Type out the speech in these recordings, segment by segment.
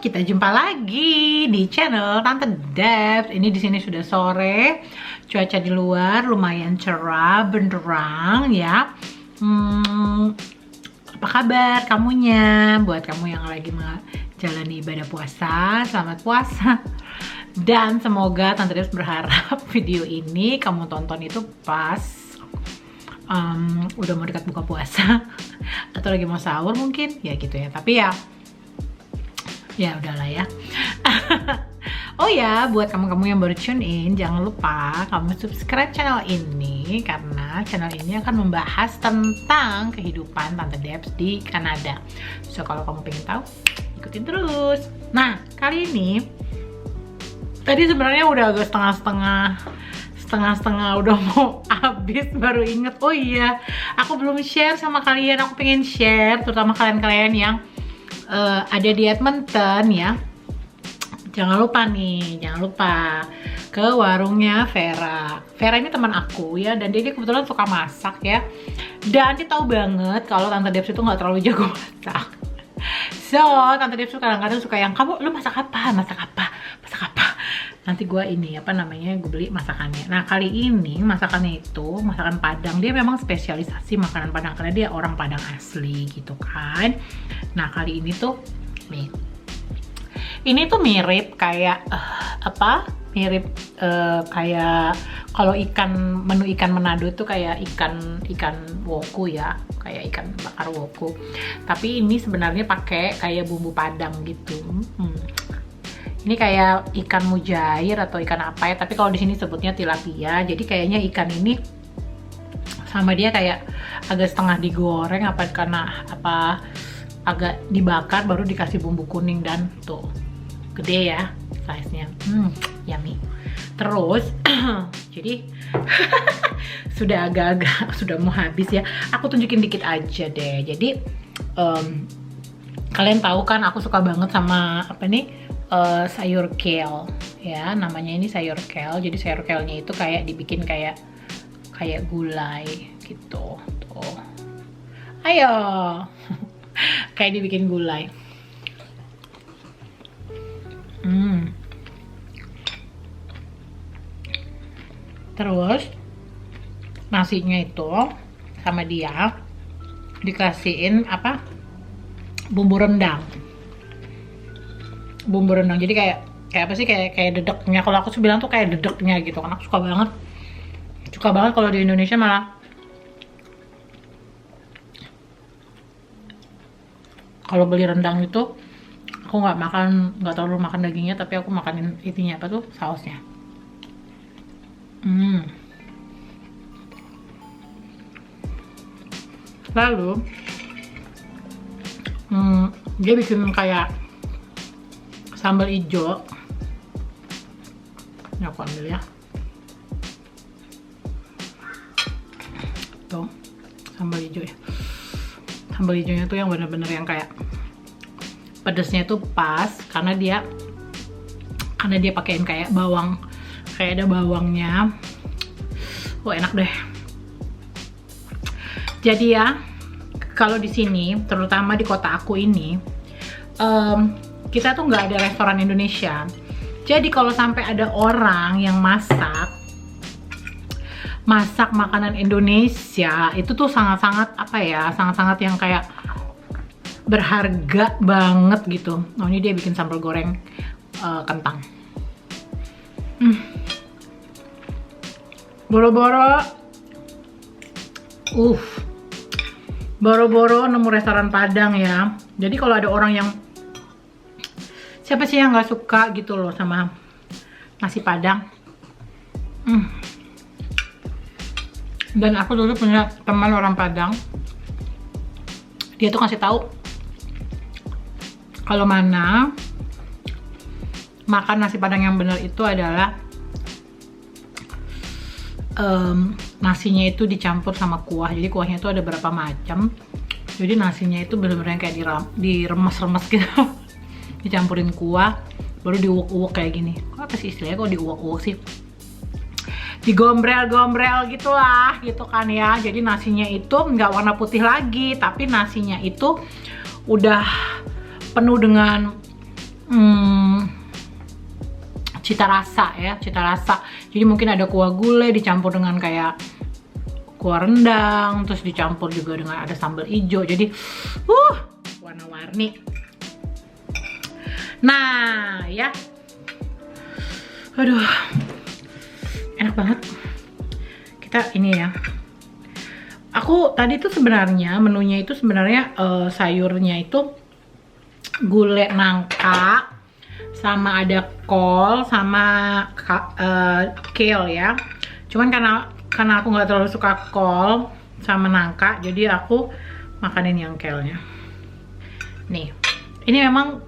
kita jumpa lagi di channel Tante Debs. Ini di sini sudah sore, cuaca di luar lumayan cerah, benderang ya. Apa kabar kamunya? Buat kamu yang lagi menjalani ibadah puasa, selamat puasa. Dan semoga Tante Debs berharap video ini kamu tonton itu pas udah mau dekat buka puasa atau lagi mau sahur mungkin ya gitu ya. Tapi ya udahlah ya. Oh ya, buat kamu-kamu yang baru tune in, jangan lupa kamu subscribe channel ini karena channel ini akan membahas tentang kehidupan Tante Debs di Kanada. So kalau kamu pengen tahu, ikutin terus. Nah, kali ini tadi sebenarnya udah agak setengah udah mau habis, baru inget, oh iya, aku belum share sama kalian. Aku pengen share terutama kalian-kalian yang ada di Edmonton ya. Jangan lupa ke warungnya Vera. Vera ini teman aku ya, dan dia kebetulan suka masak ya. Dan dia tahu banget kalau Tante Debs itu nggak terlalu jago masak. So, Tante Debs tuh kadang-kadang suka yang, kamu lu masak apa? Nanti gue gue beli masakannya. Nah, kali ini masakannya itu masakan Padang. Dia memang spesialisasi makanan Padang karena dia orang Padang asli gitu kan. Nah, kali ini tuh nih, ini tuh mirip kayak kayak kalau menu ikan Manado itu kayak ikan woku ya, kayak ikan bakar woku. Tapi ini sebenarnya pakai kayak bumbu Padang gitu. Ini kayak ikan mujair atau ikan apa ya, tapi kalau di sini sebutnya tilapia. Jadi kayaknya ikan ini sama dia kayak agak setengah digoreng karena agak dibakar baru dikasih bumbu kuning, dan tuh gede ya size-nya. Yummy. Terus jadi sudah sudah mau habis ya. Aku tunjukin dikit aja deh. Jadi kalian tahu kan aku suka banget sama sayur kale ya, namanya ini sayur kale. Jadi sayur kale-nya itu kayak dibikin kayak gulai gitu. Tuh. Ayo. Kayak dibikin gulai. Terus nasinya itu sama dia dikasihin bumbu rendang. Jadi kayak apa sih, kayak dedeknya. Kalau aku sih bilang tuh kayak dedeknya gitu, karena aku suka banget kalau di Indonesia malah kalau beli rendang itu aku nggak terlalu makan dagingnya, tapi aku makanin itinya sausnya. Lalu dia bikin kayak sambal hijau. Ini aku ambil ya. Tuh, sambal hijau ya. Sambal hijaunya tuh yang bener-bener yang kayak pedesnya tuh pas, karena dia pakein kayak bawang, kayak ada bawangnya. Oh, enak deh. Jadi ya, kalau di sini, terutama di kota aku ini, kita tuh nggak ada restoran Indonesia. Jadi kalau sampai ada orang yang masak makanan Indonesia, itu tuh sangat-sangat sangat-sangat yang kayak berharga banget gitu. Oh, ini dia bikin sambal goreng kentang. Boro-boro nemu restoran Padang ya. Jadi kalau ada orang yang, siapa sih yang nggak suka gitu loh sama nasi Padang. Dan aku dulu punya teman orang Padang, dia tuh ngasih tahu kalau mana makan nasi Padang yang benar itu adalah nasinya itu dicampur sama kuah. Jadi kuahnya itu ada berapa macam. Jadi nasinya itu benar-benar kayak diremes-remes gitu. Dicampurin kuah, baru diuwek-uwek kayak gini. Apa sih istilahnya kok diuwek-uwek sih? Digombrel-gombrel gitulah gitu kan ya. Jadi nasinya itu nggak warna putih lagi, tapi nasinya itu udah penuh dengan cita rasa ya, cita rasa. Jadi mungkin ada kuah gulai dicampur dengan kayak kuah rendang, terus dicampur juga dengan ada sambal hijau. Jadi warna-warni. Nah, ya. Aduh. Enak banget. Kita ini ya. Aku tadi tuh sebenarnya menunya itu sebenarnya sayurnya itu gulai nangka, sama ada kol, sama kale ya. Cuman karena aku nggak terlalu suka kol sama nangka, jadi aku makanin yang kale-nya. Nih, ini memang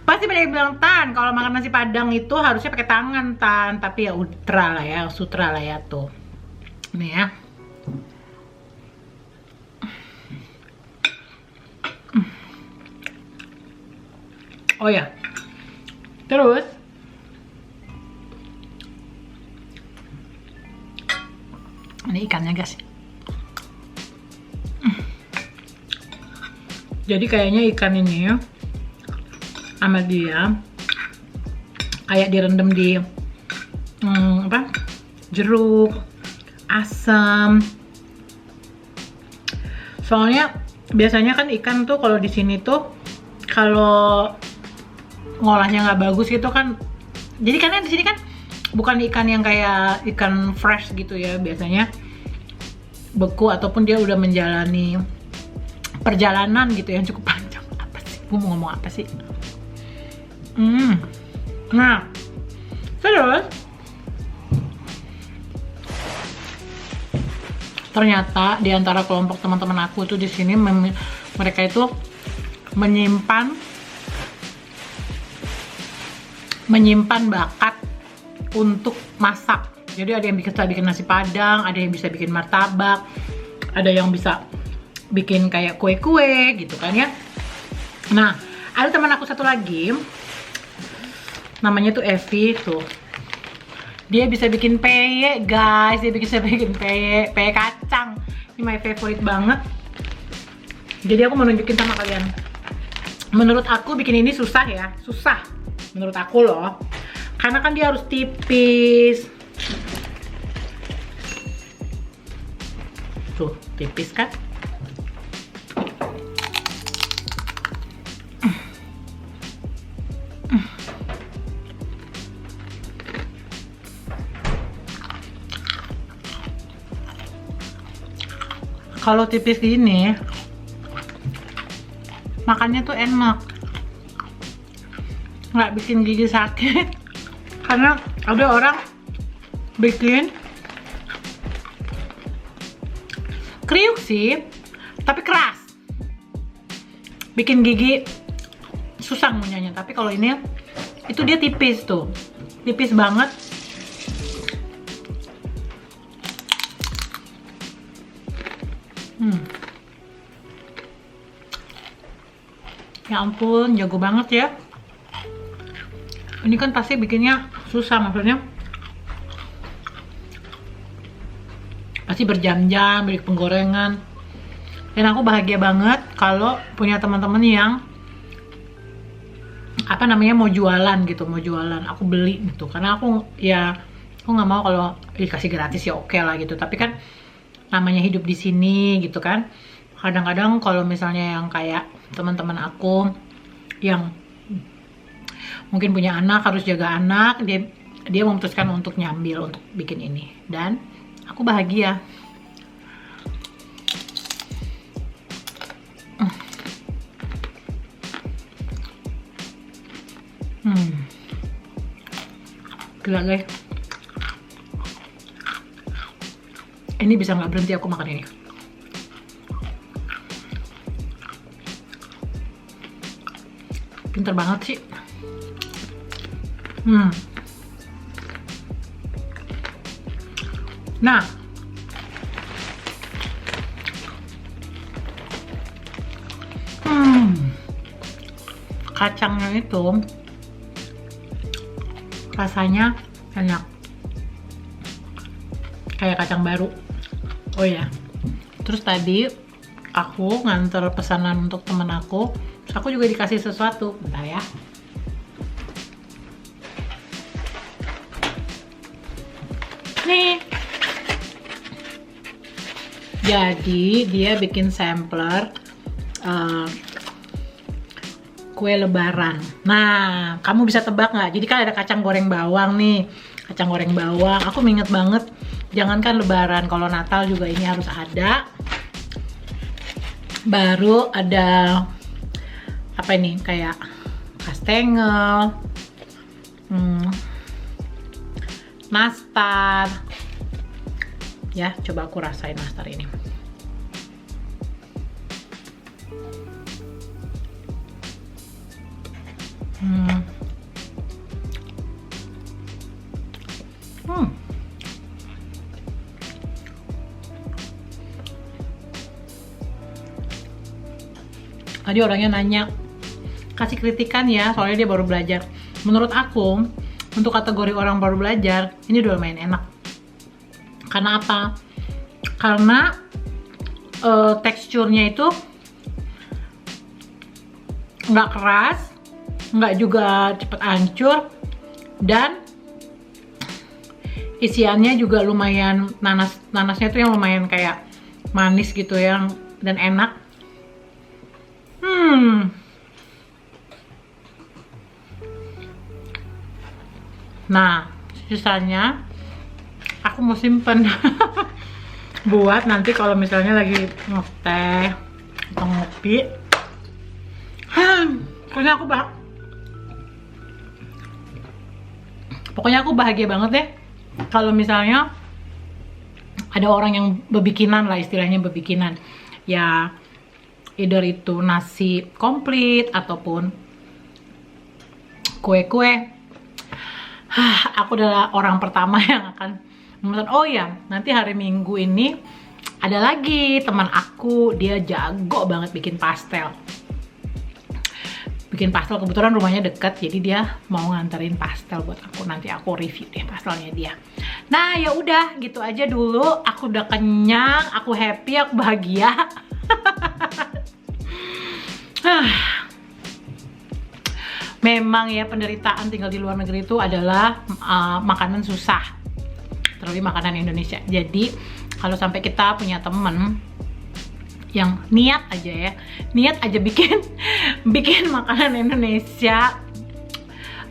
pasti banyak yang bilang, Tan, kalau makan nasi padang itu harusnya pakai tangan, Tan. Tapi ya sutra lah ya tuh. Nih ya. Oh ya, terus ini ikannya guys. Jadi kayaknya ikan ini sama dia kayak direndam di jeruk, asam. Soalnya biasanya kan ikan tuh kalau di sini tuh kalau ngolahnya nggak bagus gitu kan, jadi karena di sini kan bukan ikan yang kayak ikan fresh gitu ya, biasanya beku ataupun dia udah menjalani perjalanan gitu yang cukup panjang. Apa sih? Gue mau ngomong apa sih? Nah, terus ternyata di antara kelompok teman-teman aku tuh di sini mereka itu menyimpan bakat untuk masak. Jadi ada yang bisa bikin nasi padang, ada yang bisa bikin martabak, ada yang bisa bikin kayak kue-kue gitu kan ya. Nah, ada teman aku satu lagi, namanya tuh Evi tuh. Dia bisa bikin peye guys, dia bisa bikin peye kacang. Ini my favorite banget. Jadi aku mau nunjukin sama kalian. Menurut aku bikin ini susah ya, susah. Menurut aku loh, karena kan dia harus tipis. Tuh, tipis kan? Kalau tipis gini, makannya tuh enak, nggak bikin gigi sakit. Karena ada orang bikin kriuk sih, tapi keras, bikin gigi susah ngunyahnya. Tapi kalau ini itu dia tipis tuh, tipis banget. Ya ampun, jago banget ya. Ini kan pasti bikinnya susah, maksudnya pasti berjam-jam beli penggorengan. Dan aku bahagia banget kalau punya teman-teman yang apa namanya mau jualan gitu, mau jualan. Aku beli gitu, karena aku nggak mau kalau dikasih gratis ya oke lah gitu. Tapi kan namanya hidup di sini gitu kan. Kadang-kadang kalau misalnya yang kayak teman-teman aku yang mungkin punya anak, harus jaga anak, dia memutuskan untuk nyambil untuk bikin ini, dan aku bahagia. Gila guys, ini bisa nggak berhenti aku makan ini. Pinter banget sih. Nah, kacangnya itu rasanya enak, kayak kacang baru. Oh ya, terus tadi aku nganter pesanan untuk temen aku. Terus aku juga dikasih sesuatu. Bentar ya. Nih. Jadi dia bikin sampler kue lebaran. Nah, kamu bisa tebak nggak? Jadi kan ada kacang goreng bawang nih. Kacang goreng bawang. Aku inget banget. Jangankan lebaran, kalau Natal juga ini harus ada. Baru ada apa ini? Kayak kastengel, nastar. Ya, coba aku rasain nastar ini. Tadi orangnya nanya, kasih kritikan ya, soalnya dia baru belajar. Menurut aku, untuk kategori orang baru belajar, ini udah lumayan enak. Karena apa? Karena teksturnya itu nggak keras, nggak juga cepet hancur, dan isiannya juga lumayan nanasnya tuh yang lumayan kayak manis gitu yang dan enak. Nah, sisanya aku mau simpen buat nanti kalau misalnya lagi ngeteh atau ngopi. Pokoknya aku bahagia banget deh kalau misalnya ada orang yang bebikinan lah, istilahnya bebikinan ya, either itu nasi komplit ataupun kue-kue. Aku adalah orang pertama yang akan memesan. Oh ya, nanti hari Minggu ini ada lagi teman aku, dia jago banget bikin pastel. Kebetulan rumahnya deket, jadi dia mau nganterin pastel buat aku. Nanti aku review deh pastelnya dia. Nah, ya udah gitu aja dulu. Aku udah kenyang, aku happy, aku bahagia. Memang ya, penderitaan tinggal di luar negeri itu adalah makanan susah, terlebih makanan Indonesia. Jadi kalau sampai kita punya temen yang niat aja bikin bikin makanan Indonesia,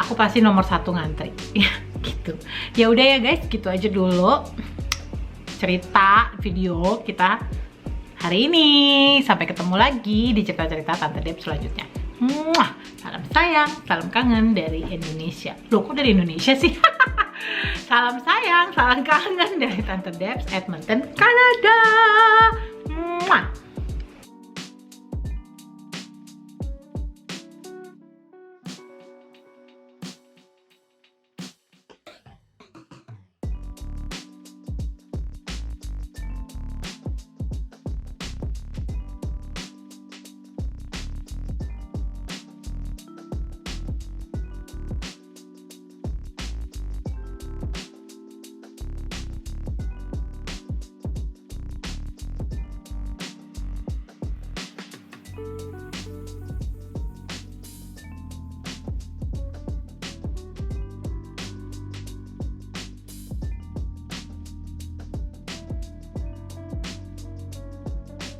aku pasti nomor 1 ngantri. Ya gitu. Ya udah ya guys, gitu aja dulu cerita video kita hari ini. Sampai ketemu lagi di cerita-cerita Tante Deb selanjutnya. Salam sayang, salam kangen dari Indonesia. Loh, kok dari Indonesia sih? Salam sayang, salam kangen dari Tante Debs, Edmonton, Kanada.